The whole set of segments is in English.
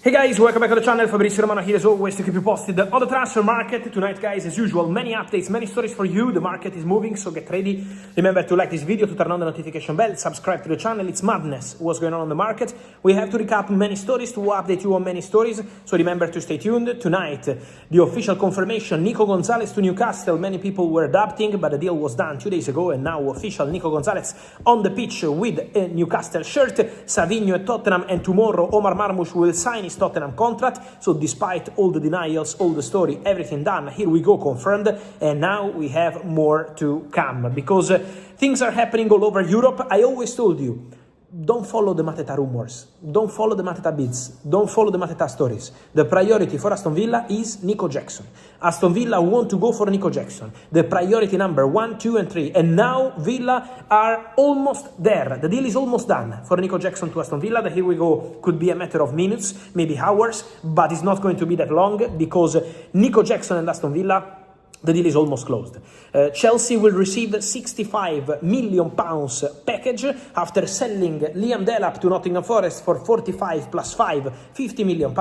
Hey guys, welcome back to the channel. Fabrizio Romano here as always to keep you posted on the transfer market. Tonight guys, as usual, many updates, many stories for you. The market is moving, so get ready. Remember to like this video, to turn on the notification bell, subscribe to the channel. It's madness what's going on the market. We have to recap many stories, to update you on many stories, so remember to stay tuned. Tonight, the official confirmation, Nico Gonzalez to Newcastle. Many people were doubting, but the deal was done 2 days ago, and now official Nico Gonzalez on the pitch with a Newcastle shirt. Savinho at Tottenham, and tomorrow Omar Marmoush will sign his Tottenham contract. So despite all the denials, all the story, everything done, here we go, confirmed. And now we have more to come, because things are happening all over Europe. I always told you, don't follow the Mateta rumors, don't follow the Mateta bids, don't follow the Mateta stories. The priority for Aston Villa is Nico Jackson. Aston Villa want to go for Nico Jackson. The priority number 1, 2 and 3. And now Villa are almost there. The deal is almost done for Nico Jackson to Aston Villa. The here we go could be a matter of minutes, maybe hours, but it's not going to be that long, because Nico Jackson and Aston Villa, the deal is almost closed. Chelsea will receive £65 million package after selling Liam Delap to Nottingham Forest for 45 plus 5, £50 million.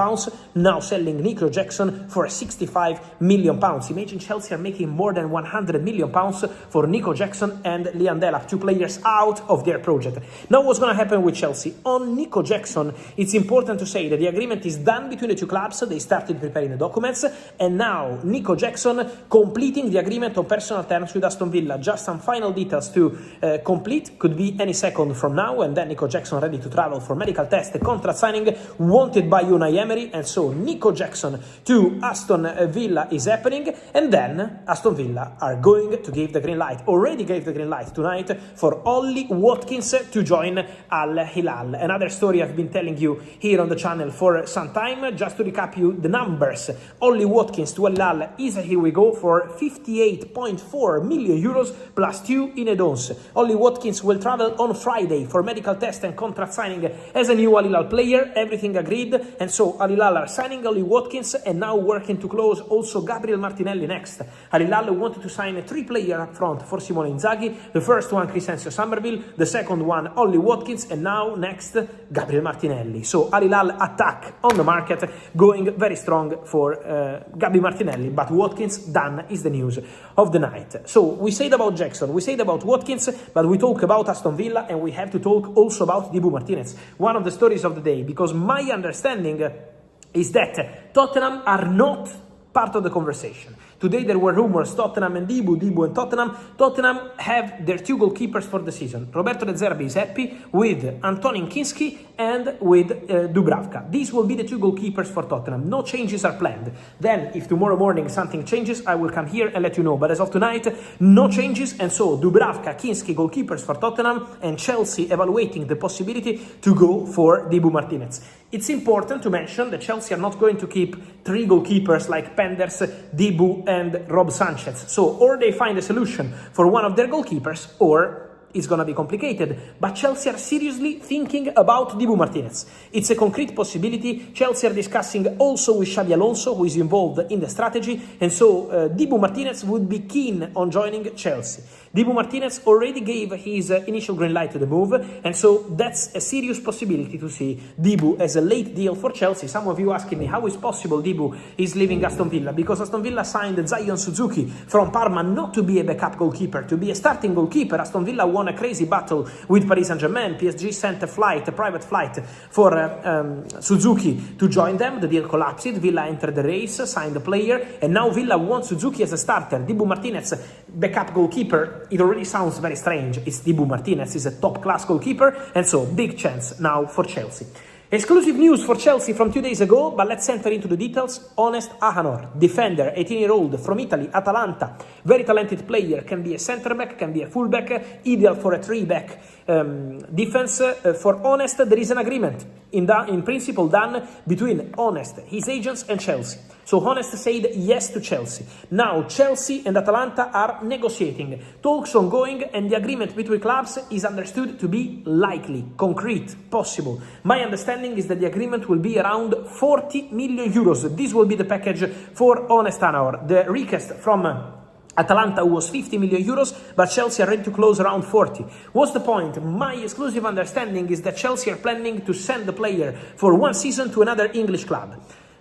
Now selling Nico Jackson for £65 million. Imagine Chelsea are making more than £100 million for Nico Jackson and Liam Delap, 2 players out of their project. Now what's going to happen with Chelsea? On Nico Jackson, it's important to say that the agreement is done between the two clubs. They started preparing the documents, and now Nico Jackson completing the agreement on personal terms with Aston Villa. Just some final details to complete. Could be any second from now, and then Nico Jackson ready to travel for medical test. The contract signing wanted by Unai Emery, and so Nico Jackson to Aston Villa is happening, and then Aston Villa are going to give the green light, already gave the green light tonight, for Ollie Watkins to join Al Hilal. Another story I've been telling you here on the channel for some time. Just to recap you the numbers, Ollie Watkins to Al Hilal is, here we go, for 58.4 million euros plus 2 in add-ons. Ollie Watkins will travel on Friday for medical test and contract signing as a new Al Hilal player. Everything agreed, and so Al Hilal are signing Ollie Watkins and now working to close also Gabriel Martinelli next. Al Hilal wanted to sign a 3-player up front for Simone Inzaghi. The first one, Crescencio Somerville. The second one, Ollie Watkins, and now next, Gabriel Martinelli. So Al Hilal attack on the market, going very strong for Gabi Martinelli, but Watkins done is the news of the night. So we said about Jackson, we said about Watkins, but we talk about Aston Villa, and we have to talk also about Dibu Martínez, one of the stories of the day, because my understanding is that Tottenham are not part of the conversation. Today there were rumors, Tottenham and Dibu and Tottenham. Tottenham have their 2 goalkeepers for the season. Roberto De Zerbi is happy with Antonin Kinski and with Dubravka. These will be the 2 goalkeepers for Tottenham. No changes are planned. Then, if tomorrow morning something changes, I will come here and let you know. But as of tonight, no changes, and so Dubravka, Kinski, goalkeepers for Tottenham, and Chelsea evaluating the possibility to go for Dibu Martínez. It's important to mention that Chelsea are not going to keep 3 goalkeepers like Penders, Dibu and Rob Sanchez. So, or they find a solution for one of their goalkeepers, or it's going to be complicated. But Chelsea are seriously thinking about Dibu Martínez. It's a concrete possibility. Chelsea are discussing also with Xabi Alonso, who is involved in the strategy, and so Dibu Martínez would be keen on joining Chelsea. Dibu Martínez already gave his initial green light to the move, and so that's a serious possibility to see Dibu as a late deal for Chelsea. Some of you asking me, how is possible Dibu is leaving Aston Villa? Because Aston Villa signed Zion Suzuki from Parma not to be a backup goalkeeper, to be a starting goalkeeper. Aston Villa won a crazy battle with Paris Saint-Germain. PSG sent a private flight for Suzuki to join them. The deal collapsed. Villa entered the race, signed the player, and now Villa wants Suzuki as a starter. Dibu Martínez, backup goalkeeper. It already sounds very strange. It's Dibu Martínez, is a top-class goalkeeper, and so big chance now for Chelsea. Exclusive news for Chelsea from 2 days ago, but let's enter into the details. Honest Ahanor, defender, 18-year-old from Italy, Atalanta. Very talented player, can be a centre-back, can be a full-back, ideal for a 3-back defense. For Honest, there is an agreement, in principle done between Honest, his agents, and Chelsea. So Honest said yes to Chelsea. Now Chelsea and Atalanta are negotiating. Talks ongoing, and the agreement between clubs is understood to be likely, concrete, possible. My understanding is that the agreement will be around 40 million euros. This will be the package for Honest Ahanor. The request from Atalanta was 50 million euros, but Chelsea are ready to close around 40. What's the point? My exclusive understanding is that Chelsea are planning to send the player for 1 season to another English club.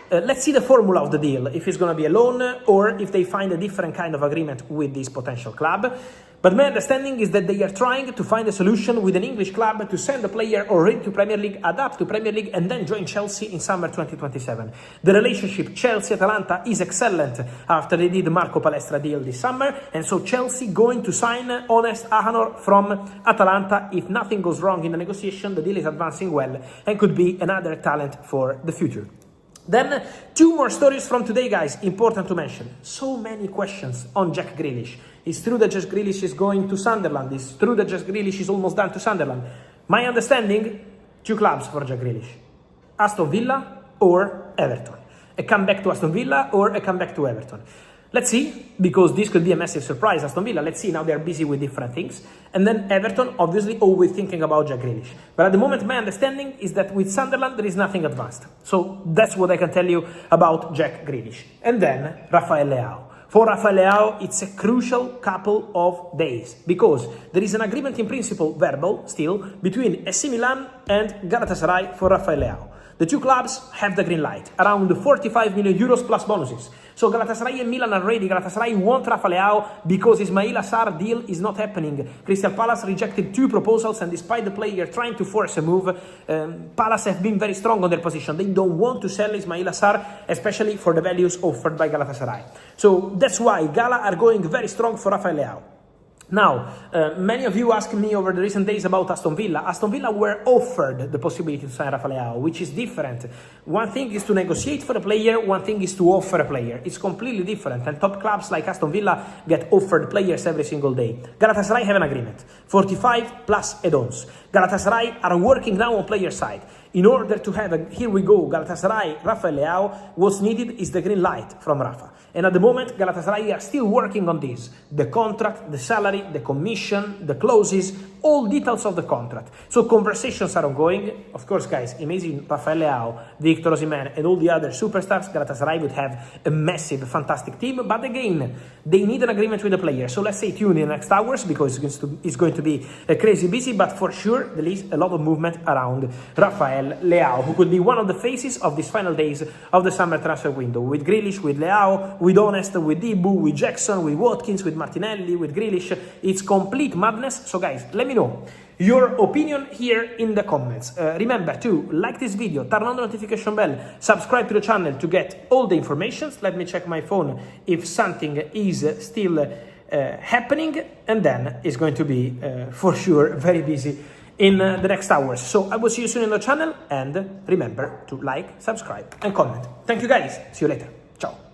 Let's see the formula of the deal, if it's going to be a loan or if they find a different kind of agreement with this potential club. But my understanding is that they are trying to find a solution with an English club to send the player already to Premier League, adapt to Premier League, and then join Chelsea in summer 2027. The relationship Chelsea-Atalanta is excellent after they did the Marco Palestra deal this summer, and so Chelsea going to sign Honest Ahanor from Atalanta. If nothing goes wrong in the negotiation, the deal is advancing well and could be another talent for the future. Then, 2 more stories from today, guys, important to mention. So many questions on Jack Grealish. It's true that Jack Grealish is going to Sunderland. It's true that Jack Grealish is almost done to Sunderland. My understanding, 2 clubs for Jack Grealish. Aston Villa or Everton. A comeback to Aston Villa or a comeback to Everton. Let's see, because this could be a massive surprise, Aston Villa. Let's see, now they're busy with different things. And then Everton, obviously, always thinking about Jack Grealish. But at the moment, my understanding is that with Sunderland, there is nothing advanced. So that's what I can tell you about Jack Grealish. And then Rafael Leão. For Rafael Leão, it's a crucial couple of days because there is an agreement in principle, verbal still, between AC Milan and Galatasaray for Rafael Leão. The 2 clubs have the green light, around 45 million euros plus bonuses. So Galatasaray and Milan are ready. Galatasaray want Rafael Leão because Ismail Assar deal is not happening. Crystal Palace rejected 2 proposals, and despite the player trying to force a move, Palace have been very strong on their position. They don't want to sell Ismail Assar, especially for the values offered by Galatasaray. So that's why Gala are going very strong for Rafael Leão. Now, many of you asked me over the recent days about Aston Villa. Aston Villa were offered the possibility to sign Rafael Leão, which is different. One thing is to negotiate for a player, one thing is to offer a player. It's completely different, and top clubs like Aston Villa get offered players every single day. Galatasaray have an agreement, 45 plus add-ons. Galatasaray are working now on player side. In order to have a, here we go, Galatasaray, Rafael Leão, what's needed is the green light from Rafa. And at the moment, Galatasaray are still working on this. The contract, the salary, the commission, the clauses, all details of the contract. So conversations are ongoing. Of course, guys, imagine Rafael Leão, Victor Osimhen, and all the other superstars. Galatasaray would have a massive, fantastic team. But again, they need an agreement with the player. So let's stay tuned in the next hours because it's going to be crazy busy. But for sure, there is a lot of movement around Rafael Leão, who could be one of the faces of these final days of the summer transfer window. With Grealish, with Leão, with Honest, with Dibu, with Jackson, with Watkins, with Martinelli, with Grealish. It's complete madness. So guys, let me know your opinion here in the comments. Remember to like this video, turn on the notification bell, subscribe to the channel to get all the informations. Let me check my phone if something is still happening, and then it's going to be for sure very busy in the next hours. So I will see you soon in the channel, and remember to like, subscribe and comment. Thank you guys, see you later, ciao.